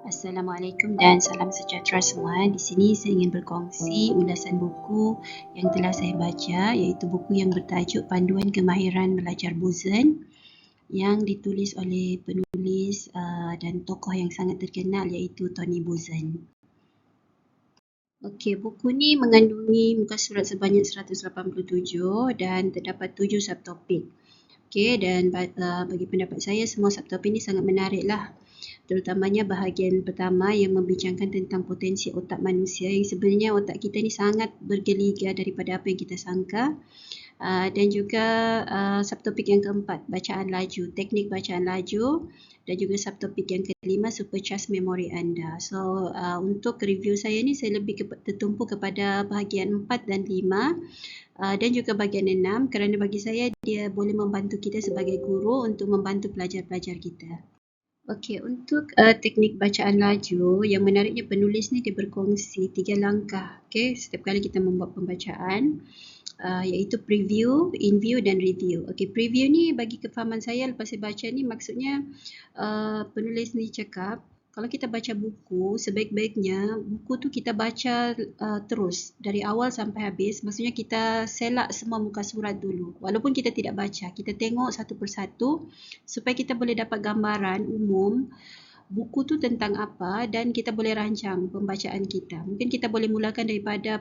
Assalamualaikum dan salam sejahtera semua. Di sini saya ingin berkongsi ulasan buku yang telah saya baca, iaitu buku yang bertajuk Panduan Kemahiran Belajar Boson yang ditulis oleh penulis dan tokoh yang sangat terkenal iaitu Tony Buzan. Okey, buku ni mengandungi muka surat sebanyak 187 dan terdapat 7 subtopik. Okey, dan bagi pendapat saya semua subtopik ni sangat menariklah. Terutamanya bahagian pertama yang membincangkan tentang potensi otak manusia yang sebenarnya otak kita ni sangat bergeliga daripada apa yang kita sangka. Dan juga subtopik yang keempat, bacaan laju, teknik bacaan laju, dan juga subtopik yang kelima, supercharge memori anda. So untuk review saya ni saya lebih tertumpu kepada bahagian 4 dan 5 dan juga bahagian 6 kerana bagi saya dia boleh membantu kita sebagai guru untuk membantu pelajar-pelajar kita. Okey, untuk teknik bacaan laju, yang menariknya penulis ni dia berkongsi 3 langkah. Okey, setiap kali kita membuat pembacaan, iaitu preview, in-view dan review. Okey, preview ni bagi kefahaman saya lepas saya baca ni maksudnya penulis ni cakap kalau kita baca buku, sebaik-baiknya buku tu kita baca terus dari awal sampai habis. Maksudnya kita selak semua muka surat dulu. Walaupun kita tidak baca, kita tengok satu persatu supaya kita boleh dapat gambaran umum buku tu tentang apa dan kita boleh rancang pembacaan kita. Mungkin kita boleh mulakan daripada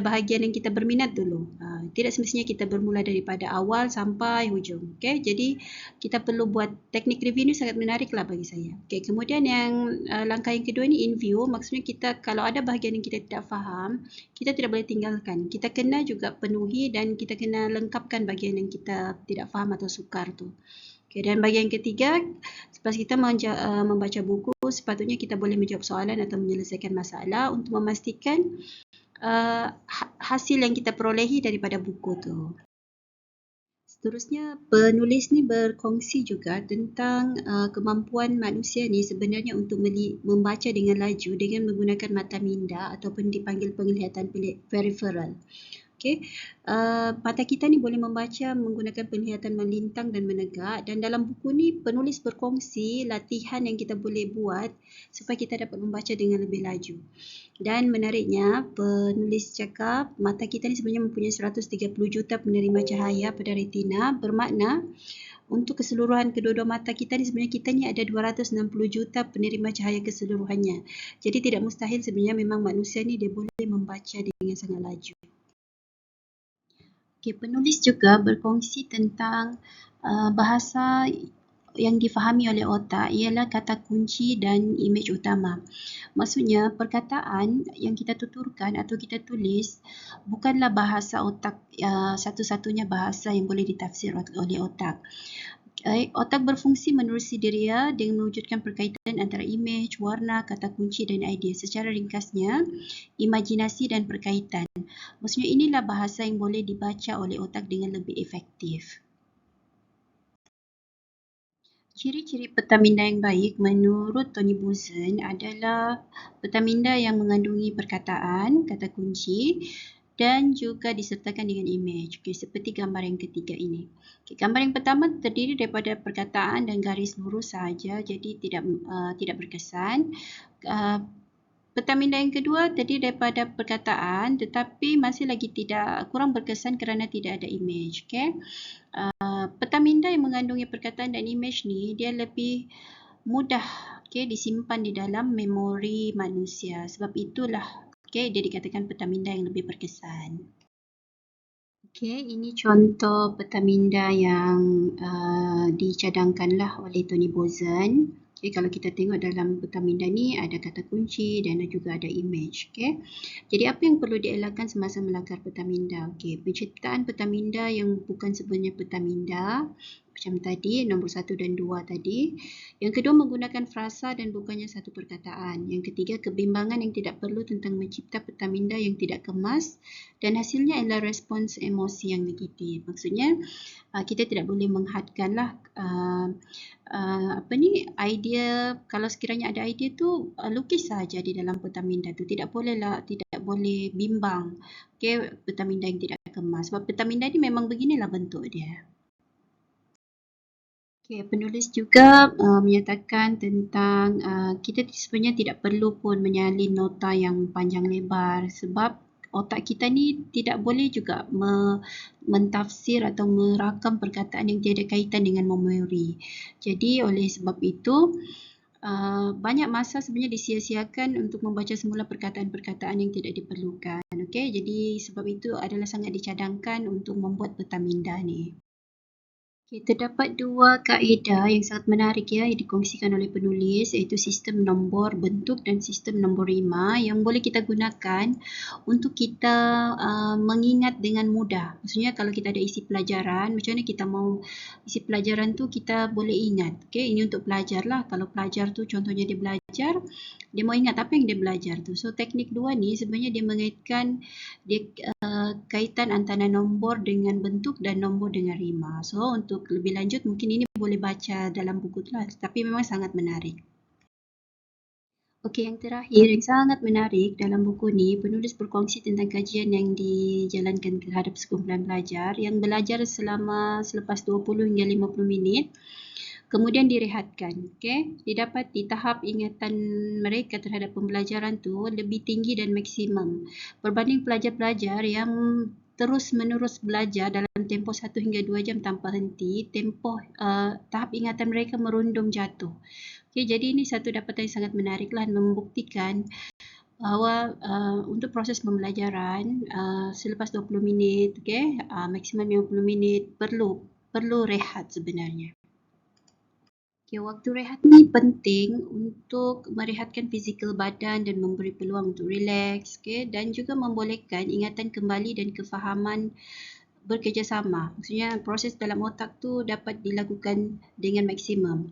bahagian yang kita berminat dulu. Tidak semestinya kita bermula daripada awal sampai hujung. Okay? Jadi kita perlu buat teknik review ni sangat menarik lah bagi saya. Okay, kemudian yang langkah yang kedua ni in-view. Maksudnya kita kalau ada bahagian yang kita tidak faham, kita tidak boleh tinggalkan. Kita kena juga penuhi dan kita kena lengkapkan bahagian yang kita tidak faham atau sukar tu. Okay, dan bahagian ketiga, selepas kita membaca buku, sepatutnya kita boleh menjawab soalan atau menyelesaikan masalah untuk memastikan hasil yang kita perolehi daripada buku tu. Seterusnya, penulis ni berkongsi juga tentang kemampuan manusia ni sebenarnya untuk membaca dengan laju dengan menggunakan mata minda ataupun dipanggil penglihatan peripheral. Okay. Mata kita ni boleh membaca menggunakan penglihatan melintang dan menegak, dan dalam buku ni penulis berkongsi latihan yang kita boleh buat supaya kita dapat membaca dengan lebih laju. Dan menariknya penulis cakap mata kita ni sebenarnya mempunyai 130 juta penerima cahaya pada retina, bermakna untuk keseluruhan kedua-dua mata kita ni sebenarnya kita ni ada 260 juta penerima cahaya keseluruhannya. Jadi tidak mustahil sebenarnya memang manusia ni dia boleh membaca dengan sangat laju. Okay, penulis juga berkongsi tentang bahasa yang difahami oleh otak ialah kata kunci dan imej utama. Maksudnya perkataan yang kita tuturkan atau kita tulis bukanlah bahasa otak satu-satunya bahasa yang boleh ditafsir oleh otak. Otak berfungsi menerusi diri dengan mewujudkan perkaitan antara imej, warna, kata kunci dan idea. Secara ringkasnya, imajinasi dan perkaitan. Maksudnya inilah bahasa yang boleh dibaca oleh otak dengan lebih efektif. Ciri-ciri petaminda yang baik menurut Tony Buzan adalah petaminda yang mengandungi perkataan, kata kunci dan juga disertakan dengan imej. Okay, seperti gambar yang ketiga ini. Okay, gambar yang pertama terdiri daripada perkataan dan garis lurus sahaja, jadi tidak berkesan. Petaminda yang kedua terdiri daripada perkataan tetapi masih lagi kurang berkesan kerana tidak ada imej. Okay. Petaminda yang mengandungi perkataan dan imej ni dia lebih mudah disimpan di dalam memori manusia. Sebab itulah dia dikatakan petaminda yang lebih berkesan. Ini contoh petaminda yang dicadangkanlah oleh Tony Buzan. Kalau kita tengok dalam petaminda ni ada kata kunci dan juga ada imej. Jadi apa yang perlu dielakkan semasa melakar petaminda? Penciptaan petaminda yang bukan sebenarnya petaminda macam tadi, nombor 1 dan 2 tadi. Yang kedua, menggunakan frasa dan bukannya satu perkataan. Yang ketiga, kebimbangan yang tidak perlu tentang mencipta petaminda yang tidak kemas dan hasilnya adalah respons emosi yang negatif. Maksudnya, kita tidak boleh menghadkanlah idea. Kalau sekiranya ada idea tu, lukis saja di dalam petaminda tu. Tidak boleh bimbang petaminda yang tidak kemas. Sebab petaminda ni memang beginilah bentuk dia. Okay, penulis juga menyatakan tentang kita sebenarnya tidak perlu pun menyalin nota yang panjang lebar sebab otak kita ni tidak boleh juga mentafsir atau merakam perkataan yang tiada kaitan dengan memori. Jadi oleh sebab itu banyak masa sebenarnya disia-siakan untuk membaca semula perkataan-perkataan yang tidak diperlukan. Okay, jadi sebab itu adalah sangat dicadangkan untuk membuat peta minda ni. Okay, terdapat dua kaedah yang sangat menarik yang dikongsikan oleh penulis, iaitu sistem nombor bentuk dan sistem nombor rima yang boleh kita gunakan untuk kita mengingat dengan mudah. Maksudnya kalau kita ada isi pelajaran, macam mana kita mau isi pelajaran tu kita boleh ingat. Okay, ini untuk pelajar lah. Kalau pelajar tu contohnya dia belajar, dia mau ingat apa yang dia belajar tu. So teknik dua ni sebenarnya dia mengaitkan kaitan antara nombor dengan bentuk dan nombor dengan rima. So untuk lebih lanjut mungkin ini boleh baca dalam buku tu lah, tapi memang sangat menarik. Okey, yang terakhir yang sangat menarik dalam buku ni, penulis berkongsi tentang kajian yang dijalankan terhadap sekumpulan pelajar yang belajar selepas 20 hingga 50 minit. Kemudian direhatkan. Okay? Didapati tahap ingatan mereka terhadap pembelajaran tu lebih tinggi dan maksimum berbanding pelajar-pelajar yang terus-menerus belajar dalam tempoh 1 hingga 2 jam tanpa henti. Tahap ingatan mereka merundum jatuh. Okay, jadi ini satu dapatan yang sangat menarik lah, membuktikan bahawa untuk proses pembelajaran selepas 20 minit, okay, maksimum 50 minit perlu rehat sebenarnya. Okay, waktu rehat ni penting untuk merehatkan fizikal badan dan memberi peluang untuk relax, okay, dan juga membolehkan ingatan kembali dan kefahaman bekerjasama. Maksudnya proses dalam otak tu dapat dilakukan dengan maksimum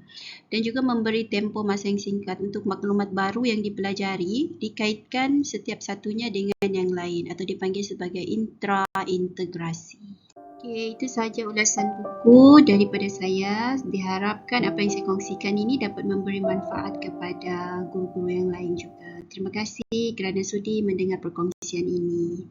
dan juga memberi tempoh masa yang singkat untuk maklumat baru yang dipelajari dikaitkan setiap satunya dengan yang lain atau dipanggil sebagai intra-integrasi. Okey, itu sahaja ulasan buku daripada saya. Diharapkan apa yang saya kongsikan ini dapat memberi manfaat kepada guru-guru yang lain juga. Terima kasih kerana sudi mendengar perkongsian ini.